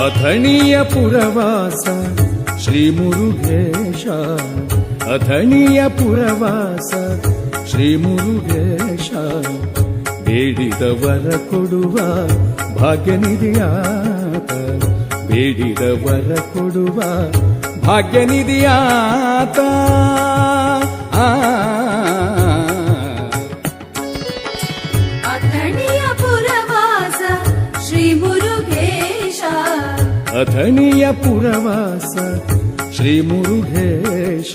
ಅಥಣಿಯ ಪುರವಾಸ ಶ್ರೀ ಮುರುಘೇಶ, ಅಥಣಿಯ ಪುರವಾಸ ಶ್ರೀ ಮುರುಘೇಶ, ಬೇಡಿದ ವರ ಕೊಡುವ ಭಾಗ್ಯನಿಧಿಯಾತ, ಬೇಡಿದ ವರ ಕೊಡುವ ಭಾಗ್ಯನಿಧಿಯಾತ. ಅಥಣಿಯ ಪುರವಾಸ ಶ್ರೀ ಮುರುಘೇಶ, ಅಥಣಿಯ ಪುರವಾಸ ಶ್ರೀ ಮುರುಘೇಶ.